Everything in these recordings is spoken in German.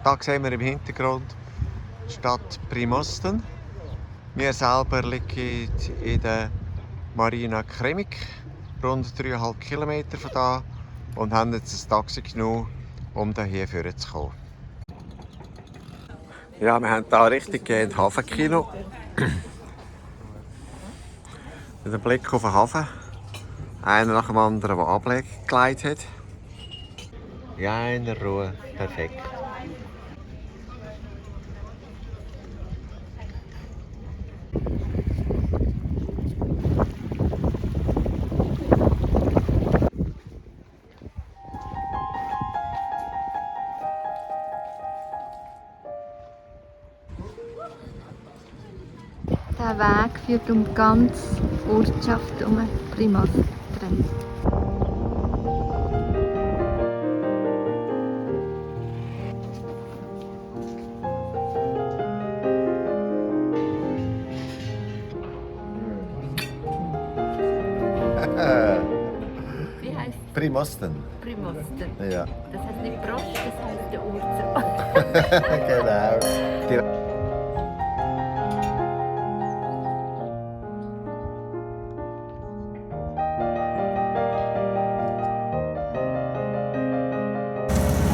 Da sehen wir im Hintergrund die Stadt Primosten. Wir selber liegen in der Marina Kremik, rund 3,5 Kilometer von da, und haben jetzt ein Taxi genommen, um hierher zu kommen. Ja, wir haben hier richtig gehend Hafenkino. Mit einem Blick auf den Hafen. Einer nach dem anderen, der abgelegt hat. Ja, in der Ruhe. Perfekt. Der Weg führt um die ganze Ortschaft um Primosten. Wie heißt es? Primosten. Primosten. Ja. Das heißt nicht Brosch, das heißt der Ort. Genau.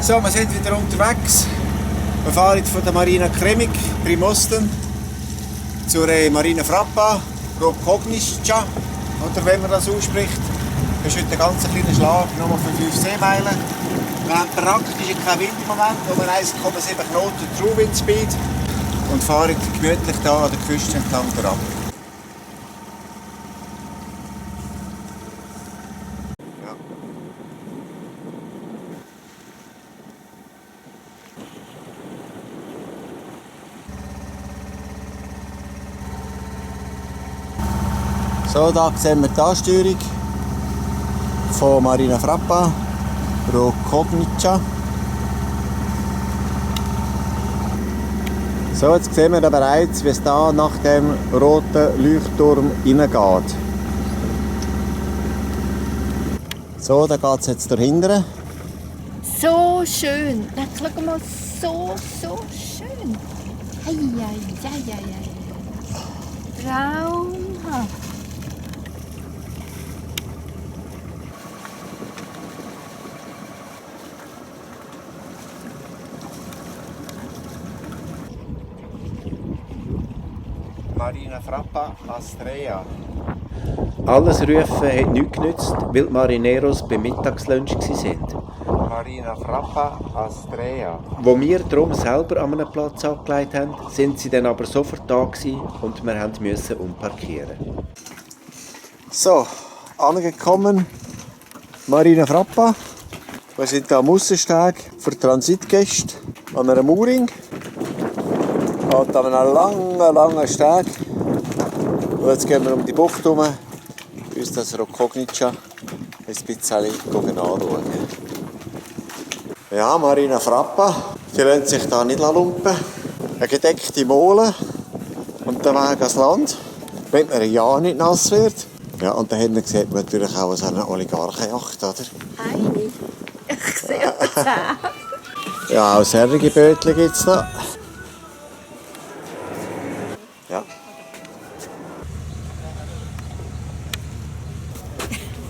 So, wir sind wieder unterwegs. Wir fahren von der Marina Kremik, Primosten, zur Marina Frappa, Rokognice, oder wenn man das ausspricht. Das ist heute ein ganz kleiner Schlag, nur für 5 Seemeilen. Wir haben praktisch keinen Wind im Moment, nur 1,7 Knoten True-Wind-Speed und fahren gemütlich hier an der Küste entlang ab. So, da sehen wir die Ansteuerung von Marina Frappa, Rokognice. So, jetzt sehen wir bereits, wie es da nach dem roten Leuchtturm hineingeht. So, da geht es jetzt dahinter. So schön. Schau mal, so schön. Traumhaft. Marina Frappa, Astrea. Alles Rufen hat nichts genützt, weil die Marineros beim Mittagslunch waren. Marina Frappa, Astrea. Wo wir darum selber an einem Platz angelegt haben, sind sie dann aber sofort da gewesen und wir mussten umparkieren. So, angekommen, Marina Frappa. Wir sind hier am Aussensteg für Transitgäste an einer Mooring. Und an einem langen Steg. Und jetzt gehen wir um die Bucht herum, uns das Rokognice ein bisschen anschauen. Ja, Marina Frappa, die lassen sich hier nicht lumpen. Eine gedeckte Mole und der Weg ans Land, wenn man ja nicht nass wird. Ja, und da hinten sieht man natürlich auch so eine Oligarchenjacht, oder? Eine. Ich sehe aber 10. Ja, auch solche Bötchen gibt es da. Ja.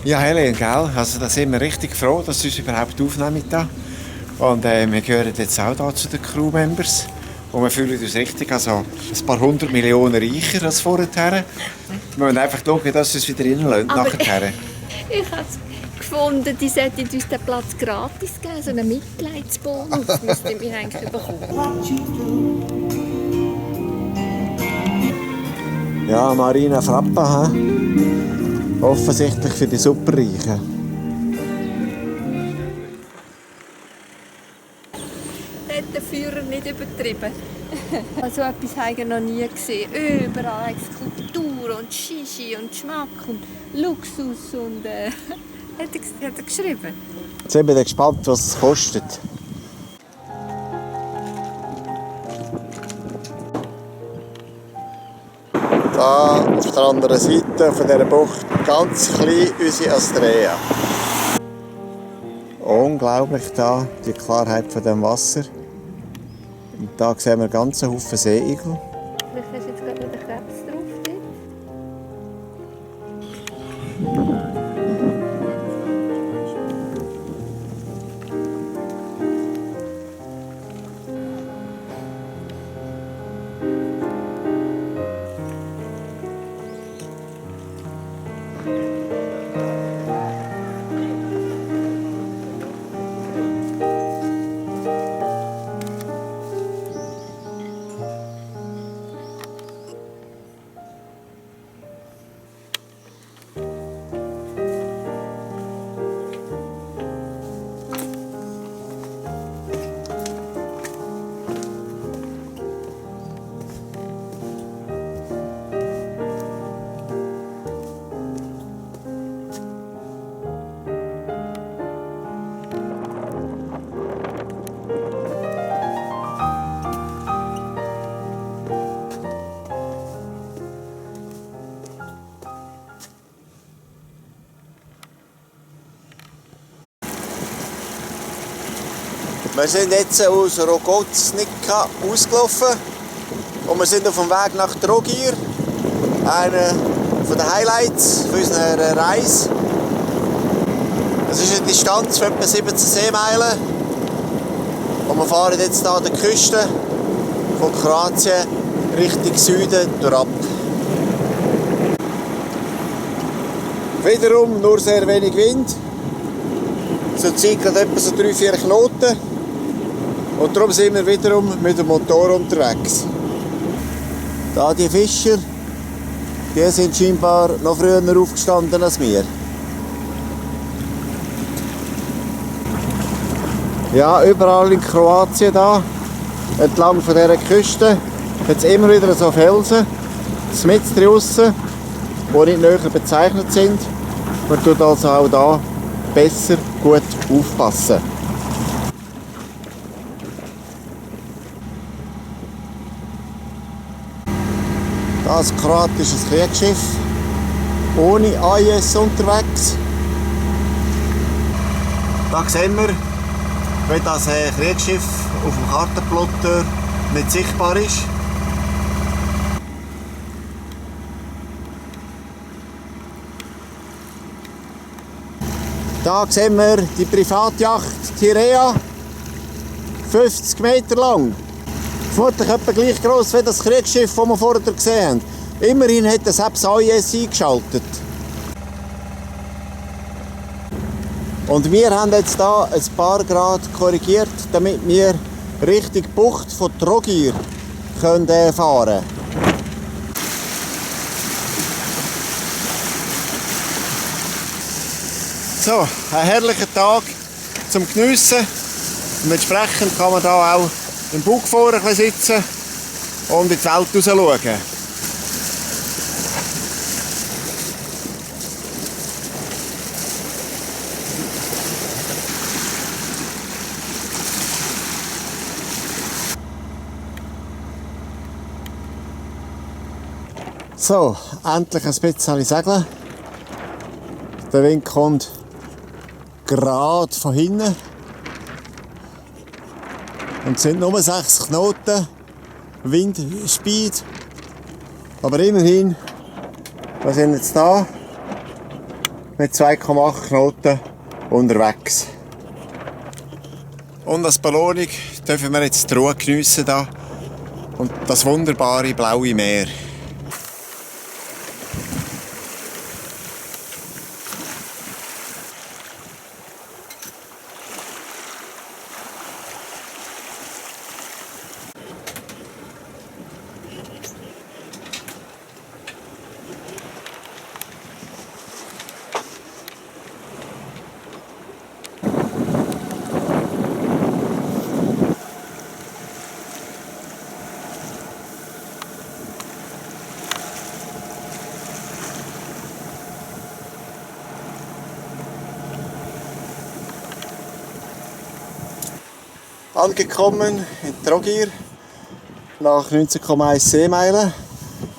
Ja, Helen, gell? Also, da sind wir richtig froh, dass sie uns überhaupt aufnehmen da. Und wir gehören jetzt auch da zu den Crewmembers. Und wir fühlen uns richtig, also ein paar 100 Millionen reicher als vorher. Wir müssen einfach schauen, dass sie uns wieder reinlassen nachher. Ich habe gefunden, die sollten uns den Platz gratis geben, so einen Mitleidsbonus müssten wir eigentlich bekommen. Ja, Marina Frappa, offensichtlich für die Superreichen. Der Führer nicht übertrieben. So etwas habe ich noch nie gesehen. Überall Kultur und Shishi und Geschmack und Luxus und hat er geschrieben. Jetzt sind wir gespannt, was es kostet. Da auf der anderen Seite von dieser Bucht ganz klein unsere Astrea. Unglaublich da, die Klarheit von dem Wasser. Da sehen wir einen ganzen Haufen Seeigel. Vielleicht hast du jetzt gerade noch den Krebs drauf. Dort. Wir sind jetzt aus Rogoznica ausgelaufen und wir sind auf dem Weg nach Trogir, einer der Highlights unserer Reise. Es ist eine Distanz von etwa 17 Seemeilen und wir fahren jetzt hier an der Küste von Kroatien Richtung Süden durchab. Wiederum nur sehr wenig Wind, zurzeit gerade etwa so 3-4 Knoten. Und darum sind wir wiederum mit dem Motor unterwegs. Da die Fischer, die sind scheinbar noch früher aufgestanden als wir. Ja, überall in Kroatien da, entlang von dieser Küste, hat es immer wieder so Felsen, mitten draussen, die nicht näher bezeichnet sind. Man tut also auch da besser gut aufpassen. Das ist ein kroatisches Kriegsschiff, ohne AIS unterwegs. Da sehen wir, wie das Kriegsschiff auf dem Kartenplotter nicht sichtbar ist. Da sehen wir die Privatjacht Tirea, 50 Meter lang. Vermutlich etwa gleich gross wie das Kriegsschiff, das wir vorher gesehen haben. Immerhin hat es selbst AIS eingeschaltet. Und wir haben jetzt hier ein paar Grad korrigiert, damit wir Richtung Bucht von Trogir fahren können. So, ein herrlicher Tag zum Geniessen. Und entsprechend kann man hier auch im Bug vorne sitzen und in die Welt raus schauen. So, endlich ein bisschen segeln. Der Wind kommt gerade von hinten. Und es sind nur 6 Knoten Windspeed. Aber immerhin, wir sind jetzt hier mit 2,8 Knoten unterwegs. Und als Belohnung dürfen wir jetzt die Ruhe geniessen hier und das wunderbare blaue Meer. Angekommen in Trogir nach 19,1 Seemeilen,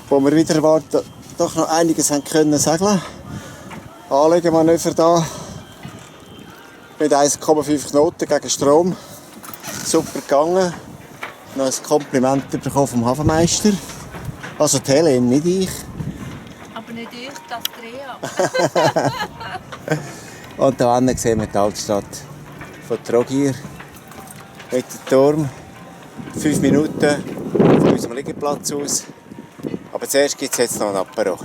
wo wir wieder erwarten, doch noch einiges haben können segeln. Anlegemanöver da mit 1,5 Knoten gegen Strom. Super gegangen. noch ein Kompliment bekommen vom Hafenmeister. Also die Helene, nicht ich. Aber nicht ich, das Andrea. Und da hinten sehen wir die Altstadt von Trogir. Mit dem Turm. 5 Minuten von unserem Liegeplatz aus. Aber zuerst gibt es jetzt noch ein Apero.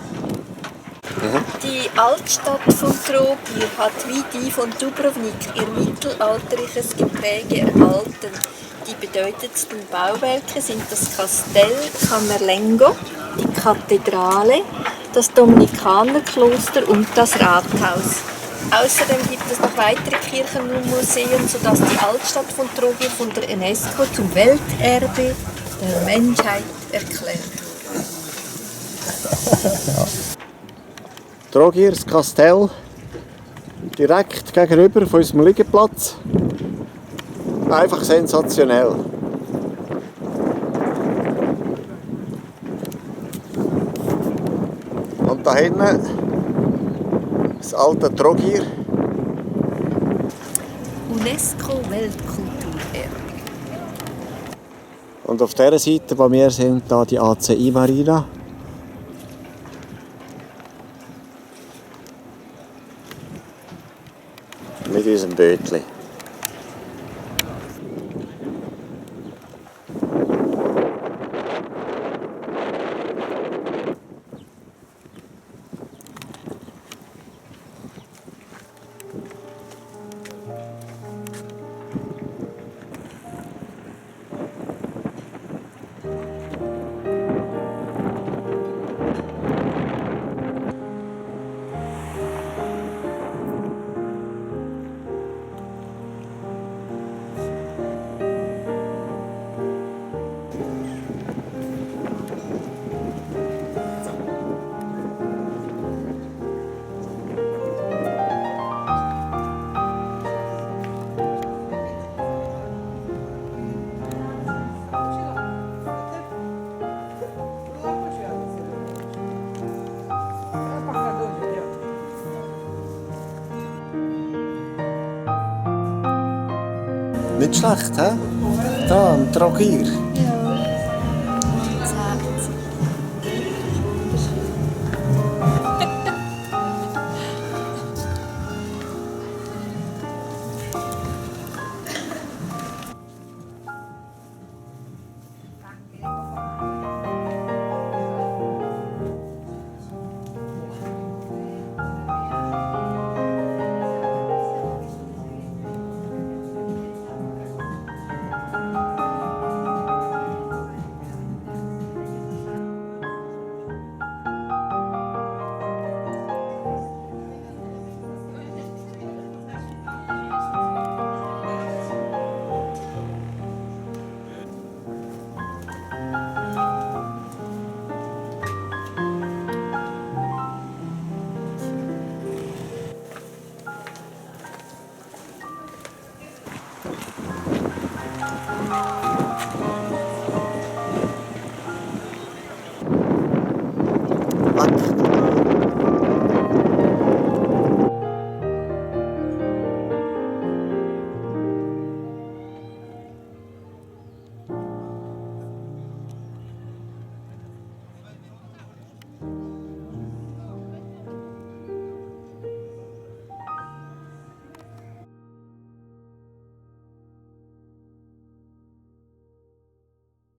Die Altstadt von Trogir hat wie die von Dubrovnik ihr mittelalterliches Gepräge erhalten. Die bedeutendsten Bauwerke sind das Kastell Camerlengo, die Kathedrale, das Dominikanerkloster und das Rathaus. Außerdem gibt es noch weitere Kirchen und Museen, sodass die Altstadt von Trogir von der UNESCO zum Welterbe der Menschheit erklärt wurde. Trogir, das Kastell, direkt gegenüber von unserem Liegeplatz. Einfach sensationell. Und da hinten das alte Trogir. UNESCO-Weltkulturerbe. Und auf dieser Seite, wo wir sind, da die ACI Marina. Mit unserem Bötchen. Nicht schlecht, hä? Da, am Trogir. Ja.